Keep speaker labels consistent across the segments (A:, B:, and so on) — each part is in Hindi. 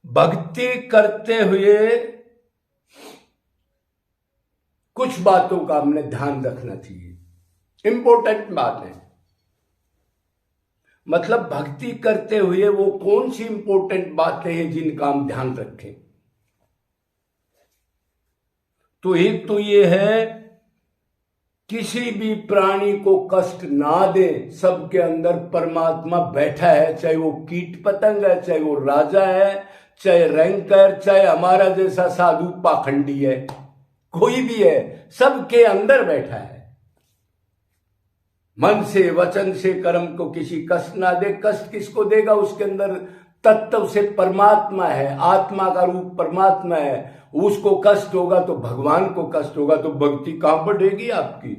A: भक्ति करते हुए कुछ बातों का हमने ध्यान रखना चाहिए। इंपॉर्टेंट बात है। मतलब भक्ति करते हुए वो कौन सी इंपॉर्टेंट बातें हैं जिनका हम ध्यान रखें। तो एक तो ये है, किसी भी प्राणी को कष्ट ना दे। सबके अंदर परमात्मा बैठा है, चाहे वो कीट पतंग है, चाहे वो राजा है, चाहे रैंकर, चाहे हमारा जैसा साधु पाखंडी है, कोई भी है, सबके अंदर बैठा है। मन से, वचन से, कर्म को किसी कष्ट ना दे। कष्ट किसको देगा? उसके अंदर तत्व से परमात्मा है, आत्मा का रूप परमात्मा है। उसको कष्ट होगा तो भगवान को कष्ट होगा, तो भक्ति कहां बढ़ेगी आपकी?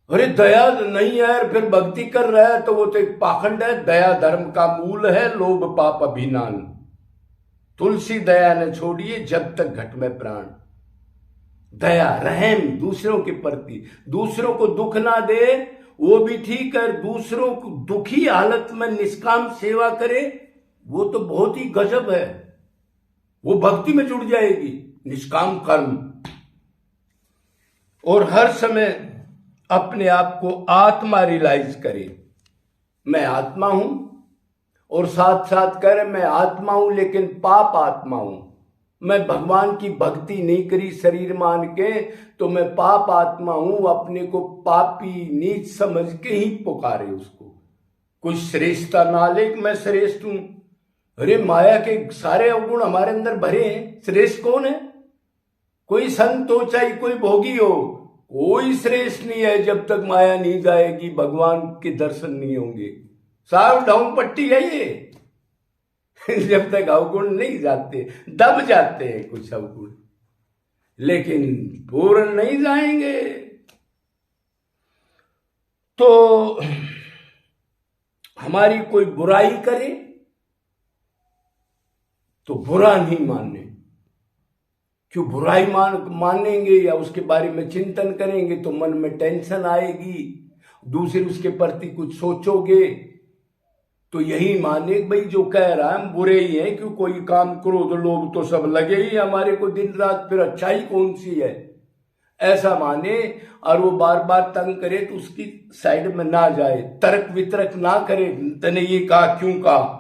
A: अरे दया नहीं है यार, फिर भक्ति कर रहा है तो वो तो एक पाखंड है। दया धर्म का मूल है, लोभ पाप अभिमान। तुलसी दया न छोड़िए जब तक घट में प्राण। दया, रहम दूसरों के प्रति, दूसरों को दुख ना दे वो भी ठीक है। दूसरों को दुखी हालत में निष्काम सेवा करे, वो तो बहुत ही गजब है। वो भक्ति में जुड़ जाएगी, निष्काम कर्म। और हर समय अपने आप को आत्मा रियलाइज करे, मैं आत्मा हूं, और साथ साथ कह रहे मैं आत्मा हूं लेकिन पाप आत्मा हूं। मैं भगवान की भक्ति नहीं करी शरीर मान के तो मैं पाप आत्मा हूं। अपने को पापी नीच समझ के ही पुकारे उसको। कोई श्रेष्ठता ना ले कि मैं श्रेष्ठ हूं। अरे माया के सारे अवगुण हमारे अंदर भरे हैं, श्रेष्ठ कौन है? कोई संत हो चाहे कोई भोगी हो, कोई श्रेष्ठ नहीं है जब तक माया नहीं जाएगी, भगवान के दर्शन नहीं होंगे। साफ डाउन पट्टी है ये। जब तक अवगुण नहीं जाते, दब जाते हैं कुछ अवगुण, लेकिन पूर्ण नहीं जाएंगे। तो हमारी कोई बुराई करे तो बुरा नहीं माने। क्यों बुराई मानेंगे या उसके बारे में चिंतन करेंगे तो मन में टेंशन आएगी, दूसरे उसके प्रति कुछ सोचोगे तो यही माने भाई जो कह रहा है हम बुरे ही हैं। क्यों कोई काम करो तो लोभ तो सब लगे ही हमारे को दिन रात, फिर अच्छाई कौन सी है, ऐसा माने। और वो बार बार तंग करे तो उसकी साइड में ना जाए, तर्क वितर्क ना करे, तने ये कहा क्यों कहा।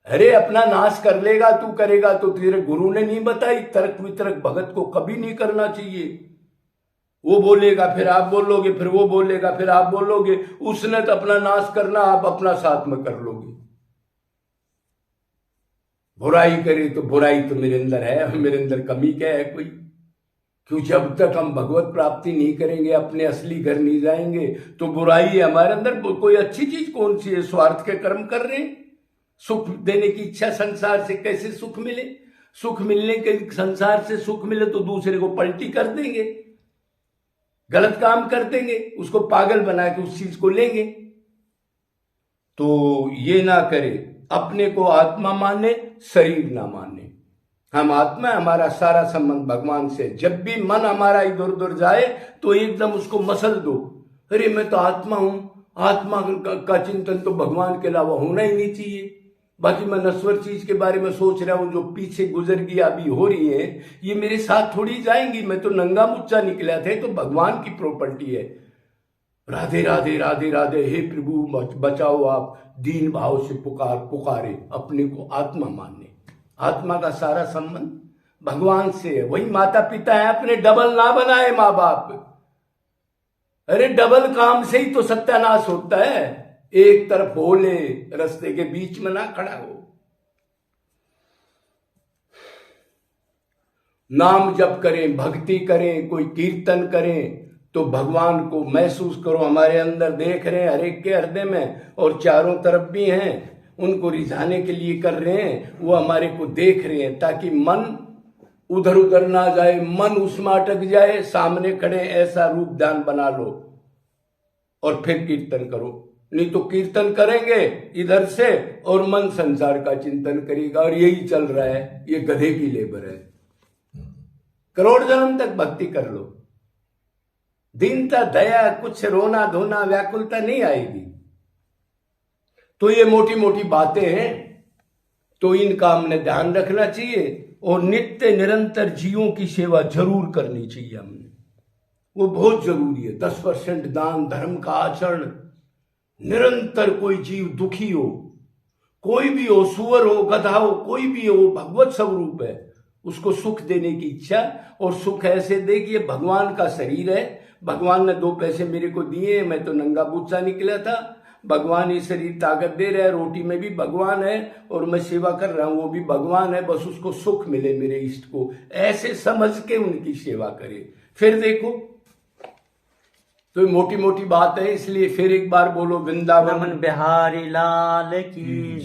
A: अरे अपना नाश कर लेगा तू, करेगा तो तेरे गुरु ने नहीं बताई। तर्क वितर्क भगत को कभी नहीं करना चाहिए। वो बोलेगा फिर आप बोलोगे, फिर वो बोलेगा फिर आप बोलोगे, उसने तो अपना नाश करना, आप अपना साथ में कर लोगे। बुराई करे तो बुराई तो मेरे अंदर है, मेरे अंदर कमी क्या है कोई? क्यों जब तक हम भगवत प्राप्ति नहीं करेंगे, अपने असली घर नहीं जाएंगे, तो बुराई है हमारे अंदर। कोई अच्छी चीज कौन सी है? स्वार्थ के कर्म कर रहे हैं। सुख देने की इच्छा, संसार से कैसे सुख मिले? सुख मिलने के, संसार से सुख मिले तो दूसरे को पलटी कर देंगे, गलत काम कर देंगे, उसको पागल बना के उस चीज को लेंगे। तो ये ना करे, अपने को आत्मा माने, शरीर ना माने। हम आत्मा, हमारा सारा संबंध भगवान से। जब भी मन हमारा इधर उधर जाए तो एकदम उसको मसल दो, अरे मैं तो आत्मा हूं। आत्मा का चिंतन तो भगवान के अलावा होना ही नहीं चाहिए। बाकी मैं नश्वर चीज के बारे में सोच रहा हूं जो पीछे गुजर गई अभी हो रही है, ये मेरे साथ थोड़ी जाएंगी। मैं तो नंगा मुच्चा निकला थे, तो भगवान की प्रॉपर्टी है। राधे राधे राधे राधे, हे प्रभु बचाओ, आप दीन भाव से पुकारे अपने को आत्मा मानने। आत्मा का सारा संबंध भगवान से है। वही माता पिता है, अपने डबल ना बनाए माँ बाप। अरे डबल काम से ही तो सत्यानाश होता है। एक तरफ हो ले, रास्ते के बीच में ना खड़ा हो। नाम जप करें, भक्ति करें, कोई कीर्तन करें तो भगवान को महसूस करो हमारे अंदर देख रहे हैं, हर एक के हृदय में, और चारों तरफ भी हैं। उनको रिझाने के लिए कर रहे हैं, वो हमारे को देख रहे हैं, ताकि मन उधर उधर ना जाए, मन उसमें अटक जाए। सामने खड़े ऐसा रूप ध्यान बना लो और फिर कीर्तन करो। नहीं तो कीर्तन करेंगे इधर से और मन संसार का चिंतन करेगा, और यही चल रहा है। ये गधे की लेबर है। करोड़ जन्म तक भक्ति कर लो, दीनता, दया, कुछ रोना धोना, व्याकुलता नहीं आएगी। तो ये मोटी मोटी बातें हैं, तो इनका हमने ध्यान रखना चाहिए और नित्य निरंतर जीवों की सेवा जरूर करनी चाहिए हमने, वो बहुत जरूरी है। 10% दान धर्म का आचरण, निरंतर कोई जीव दुखी हो, कोई भी हो, सुअर हो, गधा हो, कोई भी हो, भगवत स्वरूप है, उसको सुख देने की इच्छा। और सुख ऐसे दे कि ये भगवान का शरीर है, भगवान ने 2 पैसे मेरे को दिए, मैं तो नंगा बूचा निकला था, भगवान ये शरीर ताकत दे रहा है, रोटी में भी भगवान है और मैं सेवा कर रहा हूं वो भी भगवान है, बस उसको सुख मिले मेरे इष्ट को, ऐसे समझ के उनकी सेवा करे। फिर देखो, तो मोटी मोटी बात है, इसलिए फिर एक बार बोलो वृंदावन
B: बिहारी लाल की।